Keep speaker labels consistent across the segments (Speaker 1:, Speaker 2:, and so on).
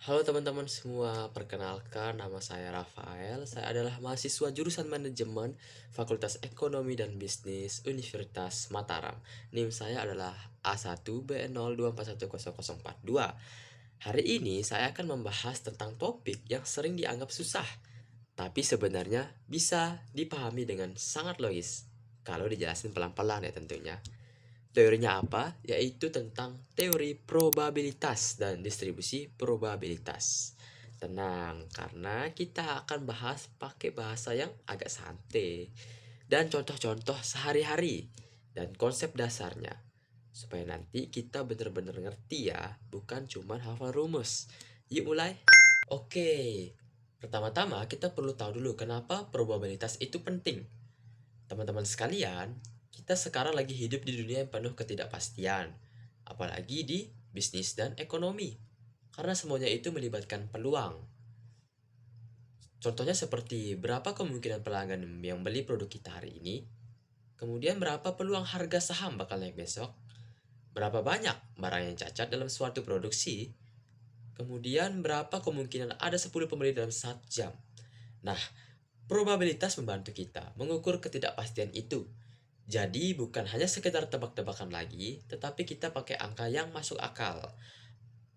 Speaker 1: Halo teman-teman semua, perkenalkan nama saya Rafael. Saya adalah mahasiswa jurusan Manajemen Fakultas Ekonomi dan Bisnis Universitas Mataram. NIM saya adalah A1BN02410042. Hari ini saya akan membahas tentang topik yang sering dianggap susah, tapi sebenarnya bisa dipahami dengan sangat logis kalau dijelasin pelan-pelan ya tentunya. Teorinya apa? Yaitu tentang teori probabilitas dan distribusi probabilitas. Tenang, karena kita akan bahas pakai bahasa yang agak santai dan contoh-contoh sehari-hari dan konsep dasarnya. Supaya nanti kita benar-benar ngerti ya, bukan cuma hafal rumus. Yuk mulai. Oke, pertama-tama kita perlu tahu dulu kenapa probabilitas itu penting. Teman-teman sekalian, kita sekarang lagi hidup di dunia yang penuh ketidakpastian, apalagi di bisnis dan ekonomi, karena semuanya itu melibatkan peluang. Contohnya seperti berapa kemungkinan pelanggan yang beli produk kita hari ini, kemudian berapa peluang harga saham bakal naik besok, berapa banyak barang yang cacat dalam suatu produksi, kemudian berapa kemungkinan ada 10 pembeli dalam 1 jam. Nah, probabilitas membantu kita mengukur ketidakpastian itu. Jadi bukan hanya sekedar tebak-tebakan lagi, tetapi kita pakai angka yang masuk akal.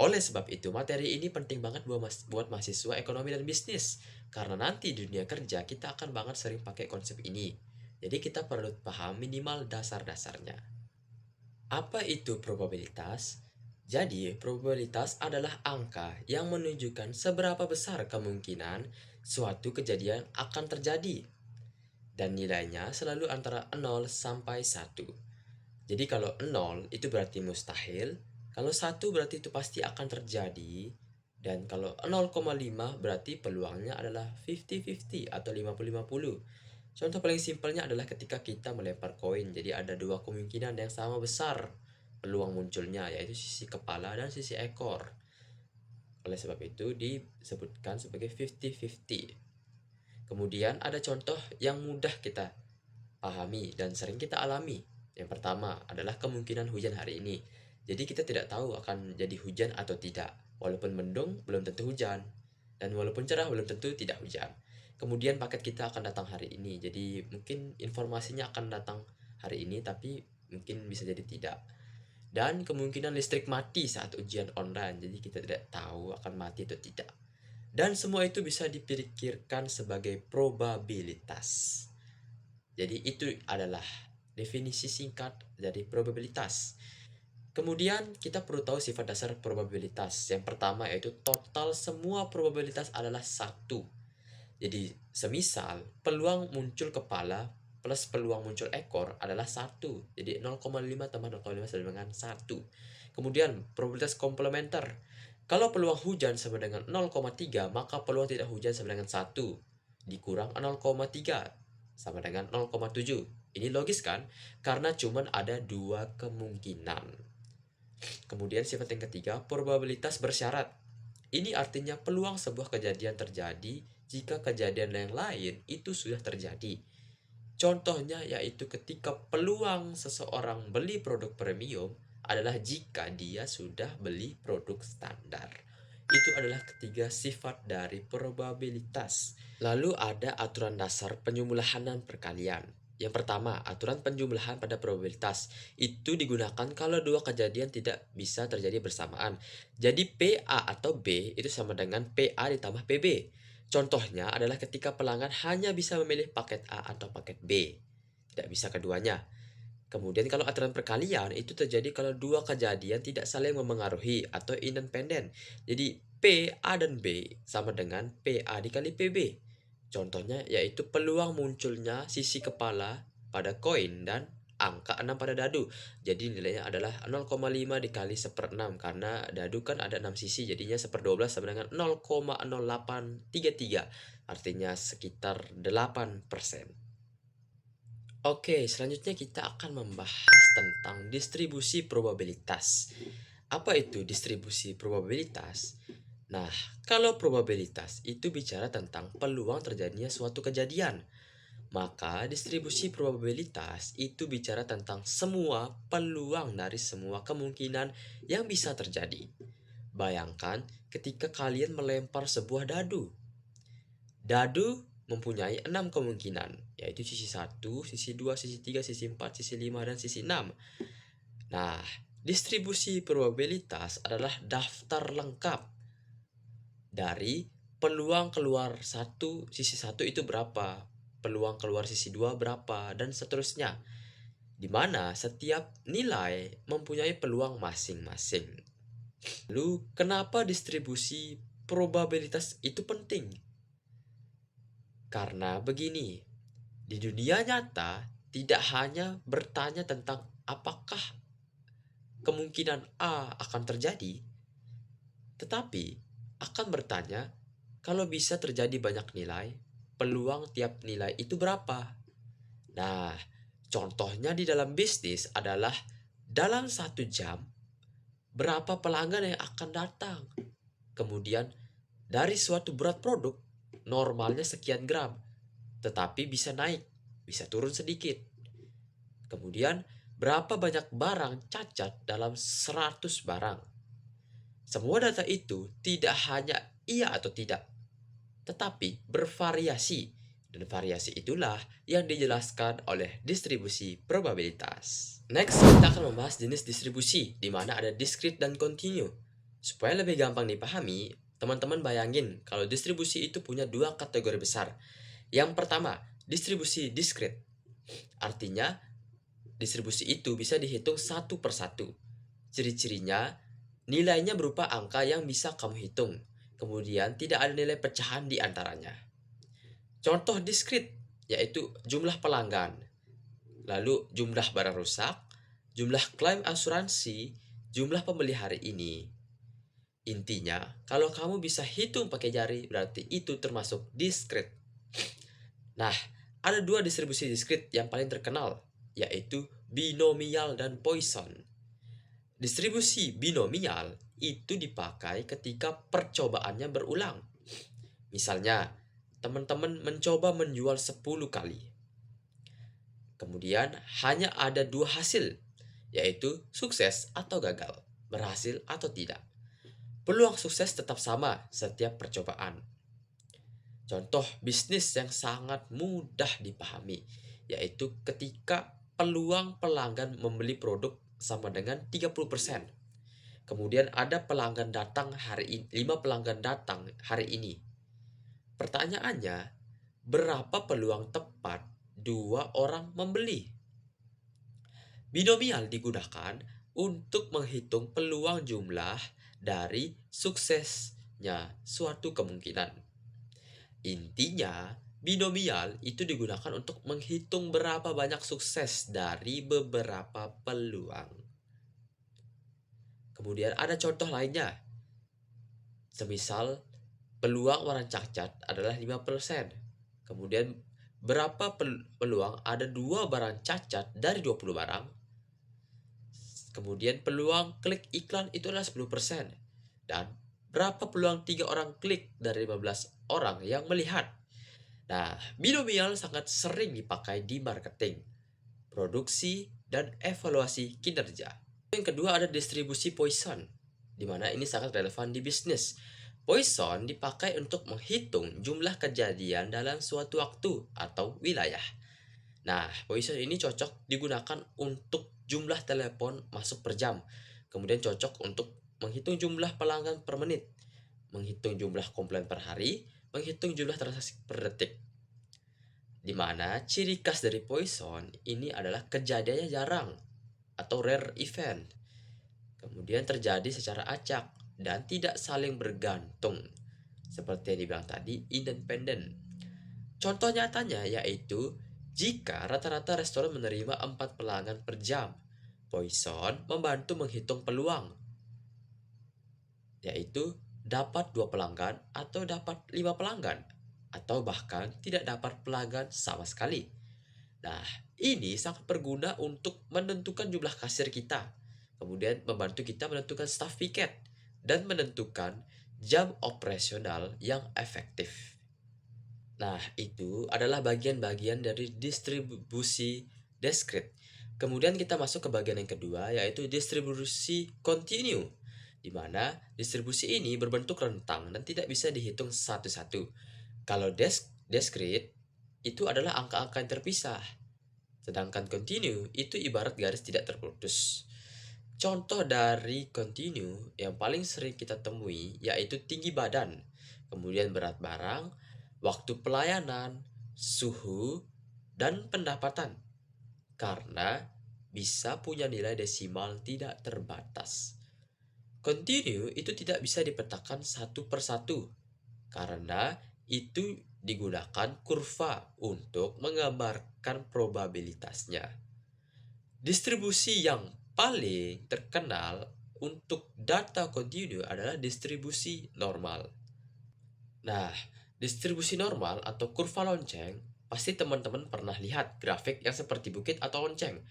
Speaker 1: Oleh sebab itu, materi ini penting banget buat mahasiswa ekonomi dan bisnis. Karena nanti di dunia kerja kita akan banget sering pakai konsep ini. Jadi kita perlu paham minimal dasar-dasarnya. Apa itu probabilitas? Jadi, probabilitas adalah angka yang menunjukkan seberapa besar kemungkinan suatu kejadian akan terjadi dan nilainya selalu antara 0 sampai 1. Jadi kalau 0 itu berarti mustahil, kalau 1 berarti itu pasti akan terjadi, dan kalau 0,5 berarti peluangnya adalah 50-50 atau 50-50. Contoh paling simpelnya adalah ketika kita melempar koin, jadi ada dua kemungkinan yang sama besar peluang munculnya, yaitu sisi kepala dan sisi ekor. Oleh sebab itu disebutkan sebagai 50-50. Kemudian ada contoh yang mudah kita pahami dan sering kita alami. Yang pertama adalah kemungkinan hujan hari ini. Jadi kita tidak tahu akan jadi hujan atau tidak. Walaupun mendung belum tentu hujan. Dan walaupun cerah belum tentu tidak hujan. Kemudian paket kita akan datang hari ini. Jadi mungkin informasinya akan datang hari ini tapi mungkin bisa jadi tidak. Dan kemungkinan listrik mati saat ujian online. Jadi kita tidak tahu akan mati atau tidak. Dan semua itu bisa dipikirkan sebagai probabilitas. Jadi itu adalah definisi singkat dari probabilitas. Kemudian kita perlu tahu sifat dasar probabilitas. Yang pertama yaitu total semua probabilitas adalah 1. Jadi semisal peluang muncul kepala plus peluang muncul ekor adalah 1. Jadi 0,5 tambah 0,5 sama dengan 1. Kemudian probabilitas komplementer. Kalau peluang hujan sama dengan 0,3, maka peluang tidak hujan sama dengan 1. Dikurang 0,3 sama dengan 0,7. Ini logis kan? Karena cuma ada dua kemungkinan. Kemudian sifat yang ketiga, probabilitas bersyarat. Ini artinya peluang sebuah kejadian terjadi jika kejadian yang lain itu sudah terjadi. Contohnya yaitu ketika peluang seseorang beli produk premium adalah jika dia sudah beli produk standar. Itu adalah ketiga sifat dari probabilitas. Lalu ada aturan dasar penjumlahan dan perkalian. Yang pertama, aturan penjumlahan pada probabilitas itu digunakan kalau dua kejadian tidak bisa terjadi bersamaan. Jadi PA atau B itu sama dengan PA ditambah PB. Contohnya adalah ketika pelanggan hanya bisa memilih paket A atau paket B, tidak bisa keduanya. Kemudian kalau aturan perkalian itu terjadi kalau dua kejadian tidak saling memengaruhi atau independen. Jadi P, A dan B sama dengan PA dikali PB. Contohnya yaitu peluang munculnya sisi kepala pada koin dan angka 6 pada dadu. Jadi nilainya adalah 0,5 dikali 1/6 karena dadu kan ada 6 sisi jadinya 1/12 sama dengan 0,0833. Artinya sekitar 8%. Oke, selanjutnya kita akan membahas tentang distribusi probabilitas. Apa itu distribusi probabilitas? Nah, kalau probabilitas itu bicara tentang peluang terjadinya suatu kejadian, maka distribusi probabilitas itu bicara tentang semua peluang dari semua kemungkinan yang bisa terjadi. Bayangkan ketika kalian melempar sebuah dadu. Dadu mempunyai 6 kemungkinan, yaitu sisi 1, sisi 2, sisi 3, sisi 4, sisi 5, dan sisi 6. Nah, distribusi probabilitas adalah daftar lengkap dari peluang keluar sisi satu itu berapa, peluang keluar sisi 2 berapa, dan seterusnya. Di mana setiap nilai mempunyai peluang masing-masing. Lalu, kenapa distribusi probabilitas itu penting? Karena begini, di dunia nyata tidak hanya bertanya tentang apakah kemungkinan A akan terjadi, tetapi akan bertanya kalau bisa terjadi banyak nilai, peluang tiap nilai itu berapa. Nah, contohnya di dalam bisnis adalah dalam 1 jam, berapa pelanggan yang akan datang. Kemudian, dari suatu berat produk, normalnya sekian gram, tetapi bisa naik, bisa turun sedikit. Kemudian, berapa banyak barang cacat dalam 100 barang. Semua data itu tidak hanya iya atau tidak, tetapi bervariasi. Dan variasi itulah yang dijelaskan oleh distribusi probabilitas. Next, kita akan membahas jenis distribusi, di mana ada discrete dan continue. Supaya lebih gampang dipahami, teman-teman bayangin kalau distribusi itu punya 2 kategori besar. Yang pertama, distribusi discrete. Artinya, distribusi itu bisa dihitung satu per satu. Ciri-cirinya, nilainya berupa angka yang bisa kamu hitung. Kemudian, tidak ada nilai pecahan di antaranya. Contoh discrete, yaitu jumlah pelanggan, lalu jumlah barang rusak, jumlah klaim asuransi, jumlah pembeli hari ini. Intinya, kalau kamu bisa hitung pakai jari, berarti itu termasuk discrete. Nah, ada 2 distribusi discrete yang paling terkenal, yaitu binomial dan Poisson. Distribusi binomial itu dipakai ketika percobaannya berulang. Misalnya, teman-teman mencoba menjual 10 kali. Kemudian hanya ada 2 hasil, yaitu sukses atau gagal, berhasil atau tidak. Peluang sukses tetap sama setiap percobaan. Contoh bisnis yang sangat mudah dipahami, yaitu ketika peluang pelanggan membeli produk sama dengan 30%. Kemudian ada pelanggan datang hari ini, 5 pelanggan datang hari ini. Pertanyaannya, berapa peluang tepat 2 orang membeli? Binomial digunakan untuk menghitung peluang jumlah dari suksesnya suatu kemungkinan. Intinya, binomial itu digunakan untuk menghitung berapa banyak sukses dari beberapa peluang. Kemudian ada contoh lainnya. Semisal, peluang orang cacat adalah 5%. Kemudian, berapa peluang ada 2 barang cacat dari 20 barang? Kemudian, peluang klik iklan itu adalah 10%. Dan berapa peluang 3 orang klik dari 15 orang yang melihat? Nah, binomial sangat sering dipakai di marketing, produksi, dan evaluasi kinerja. Yang kedua ada distribusi Poisson, di mana ini sangat relevan di bisnis. Poisson dipakai untuk menghitung jumlah kejadian dalam suatu waktu atau wilayah. Nah, Poisson ini cocok digunakan untuk jumlah telepon masuk per jam. Kemudian cocok untuk menghitung jumlah pelanggan per menit, menghitung jumlah komplain per hari, menghitung jumlah transaksi per detik. Di mana ciri khas dari Poisson ini adalah kejadiannya jarang atau rare event. Kemudian terjadi secara acak dan tidak saling bergantung. Seperti yang dibilang tadi, independen. Contoh nyatanya yaitu jika rata-rata restoran menerima 4 pelanggan per jam, Poisson membantu menghitung peluang, yaitu dapat 2 pelanggan atau dapat 5 pelanggan, atau bahkan tidak dapat pelanggan sama sekali. Nah, ini sangat berguna untuk menentukan jumlah kasir kita, kemudian membantu kita menentukan staff piket, dan menentukan jam operasional yang efektif. Nah, itu adalah bagian-bagian dari distribusi discrete. Kemudian kita masuk ke bagian yang kedua, yaitu distribusi continue, di mana distribusi ini berbentuk rentang dan tidak bisa dihitung satu-satu. Kalau discrete itu adalah angka-angka yang terpisah, sedangkan continue itu ibarat garis tidak terputus. Contoh dari continue yang paling sering kita temui yaitu tinggi badan, kemudian berat barang, waktu pelayanan, suhu, dan pendapatan. Karena bisa punya nilai desimal tidak terbatas. Continue itu tidak bisa dipetakan satu persatu karena itu digunakan kurva untuk menggambarkan probabilitasnya. Distribusi yang paling terkenal untuk data continue adalah distribusi normal. Nah, distribusi normal atau kurva lonceng, pasti teman-teman pernah lihat grafik yang seperti bukit atau lonceng.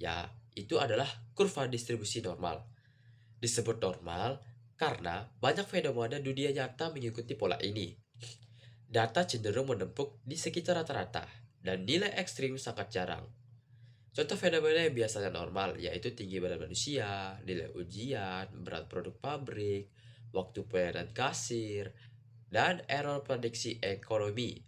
Speaker 1: Ya, itu adalah kurva distribusi normal. Disebut normal karena banyak fenomena dunia nyata mengikuti pola ini. Data cenderung menumpuk di sekitar rata-rata, dan nilai ekstrim sangat jarang. Contoh fenomena yang biasanya normal yaitu tinggi badan manusia, nilai ujian, berat produk pabrik, waktu pelayanan kasir, dan error prediksi ekonomi.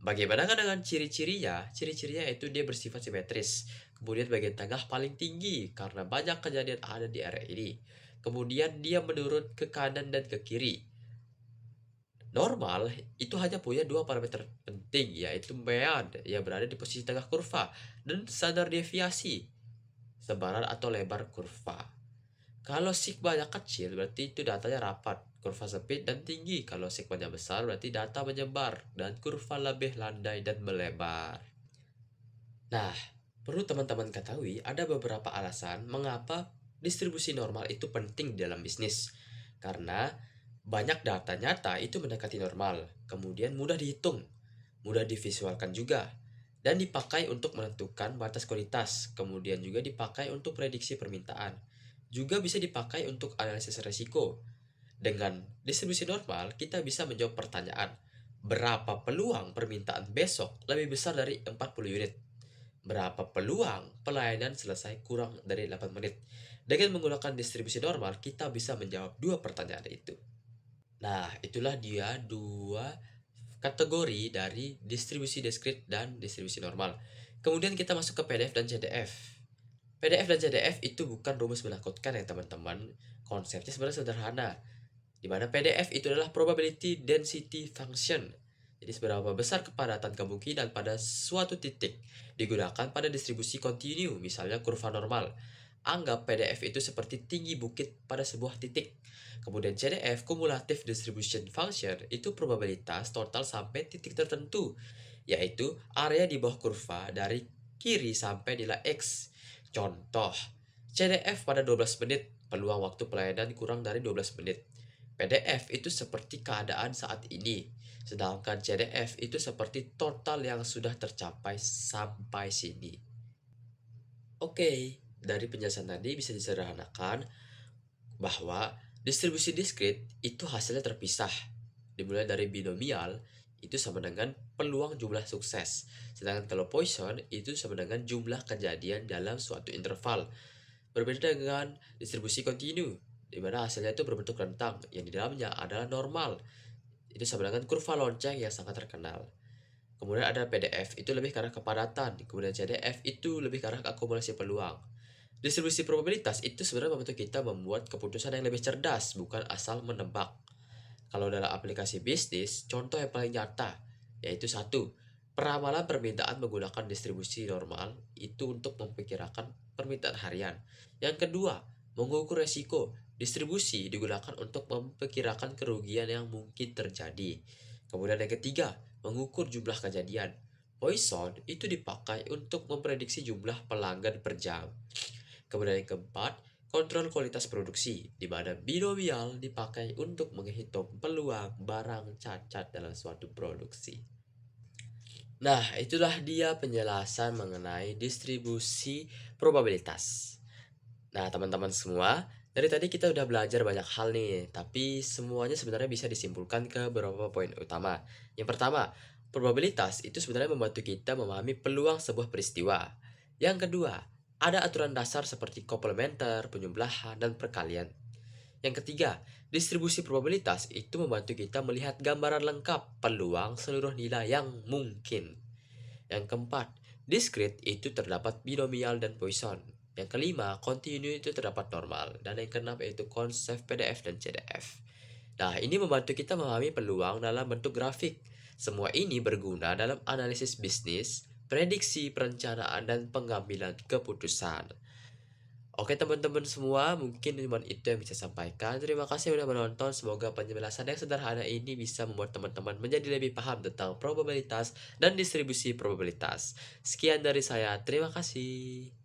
Speaker 1: Bagaimana dengan ciri-cirinya? Ciri-cirinya itu dia bersifat simetris. Kemudian bagian tengah paling tinggi karena banyak kejadian ada di area ini. Kemudian dia menurun ke kanan dan ke kiri. Normal itu hanya punya dua parameter penting yaitu mean yang berada di posisi tengah kurva dan standar deviasi sebaran atau lebar kurva. Kalau sigma-nya kecil berarti itu datanya rapat, kurva sempit dan tinggi. Kalau sigma-nya besar berarti data menyebar dan kurva lebih landai dan melebar. Nah, perlu teman-teman ketahui ada beberapa alasan mengapa distribusi normal itu penting dalam bisnis. Karena banyak data nyata itu mendekati normal, kemudian mudah dihitung, mudah divisualkan juga, dan dipakai untuk menentukan batas kualitas, kemudian juga dipakai untuk prediksi permintaan. Juga bisa dipakai untuk analisis risiko. Dengan distribusi normal, kita bisa menjawab pertanyaan, berapa peluang permintaan besok lebih besar dari 40 unit? Berapa peluang pelayanan selesai kurang dari 8 menit? Dengan menggunakan distribusi normal, kita bisa menjawab dua pertanyaan itu. Nah, itulah dia dua kategori dari distribusi discrete dan distribusi normal. Kemudian kita masuk ke PDF dan CDF. PDF dan CDF itu bukan rumus menakutkan ya teman-teman. Konsepnya sebenarnya sederhana. Di mana PDF itu adalah probability density function. Jadi seberapa besar kepadatan kemungkinan pada suatu titik digunakan pada distribusi kontinu, misalnya kurva normal. Anggap PDF itu seperti tinggi bukit pada sebuah titik. Kemudian CDF, Cumulative Distribution Function, itu probabilitas total sampai titik tertentu, yaitu area di bawah kurva dari kiri sampai nilai X. Contoh, CDF pada 12 menit, peluang waktu pelayanan kurang dari 12 menit. PDF itu seperti keadaan saat ini, sedangkan CDF itu seperti total yang sudah tercapai sampai sini. Oke, dari penjelasan tadi bisa disederhanakan bahwa distribusi diskrit itu hasilnya terpisah. Dimulai dari binomial itu sama dengan peluang jumlah sukses. Sedangkan kalau Poisson itu sama dengan jumlah kejadian dalam suatu interval. Berbeda dengan distribusi kontinu, di mana hasilnya itu berbentuk rentang, yang di dalamnya adalah normal. Itu sama dengan kurva lonceng yang sangat terkenal. Kemudian ada PDF, itu lebih ke arah kepadatan. Kemudian CDF itu lebih ke arah akumulasi peluang. Distribusi probabilitas itu sebenarnya membantu kita membuat keputusan yang lebih cerdas, bukan asal menebak. Kalau dalam aplikasi bisnis, contoh yang paling nyata, yaitu satu, peramalan permintaan menggunakan distribusi normal itu untuk memperkirakan permintaan harian. Yang kedua, mengukur resiko. Distribusi digunakan untuk memperkirakan kerugian yang mungkin terjadi. Kemudian yang ketiga, mengukur jumlah kejadian. Poisson itu dipakai untuk memprediksi jumlah pelanggan per jam. Kemudian yang keempat, kontrol kualitas produksi, di mana binomial dipakai untuk menghitung peluang barang cacat dalam suatu produksi. Nah, itulah dia penjelasan mengenai distribusi probabilitas. Nah, teman-teman semua, dari tadi kita udah belajar banyak hal nih, tapi semuanya sebenarnya bisa disimpulkan ke beberapa poin utama. Yang pertama, probabilitas itu sebenarnya membantu kita memahami peluang sebuah peristiwa. Yang kedua, ada aturan dasar seperti komplementer, penjumlahan, dan perkalian. Yang ketiga, distribusi probabilitas itu membantu kita melihat gambaran lengkap peluang seluruh nilai yang mungkin. Yang keempat, discrete itu terdapat binomial dan Poisson. Yang kelima, continue itu terdapat normal. Dan yang keenam yaitu konsep PDF dan CDF. Nah, ini membantu kita memahami peluang dalam bentuk grafik. Semua ini berguna dalam analisis bisnis, prediksi, perencanaan, dan pengambilan keputusan. Oke teman-teman semua, mungkin cuma itu yang bisa sampaikan. Terima kasih sudah menonton. Semoga penjelasan yang sederhana ini bisa membuat teman-teman menjadi lebih paham tentang probabilitas dan distribusi probabilitas. Sekian dari saya. Terima kasih.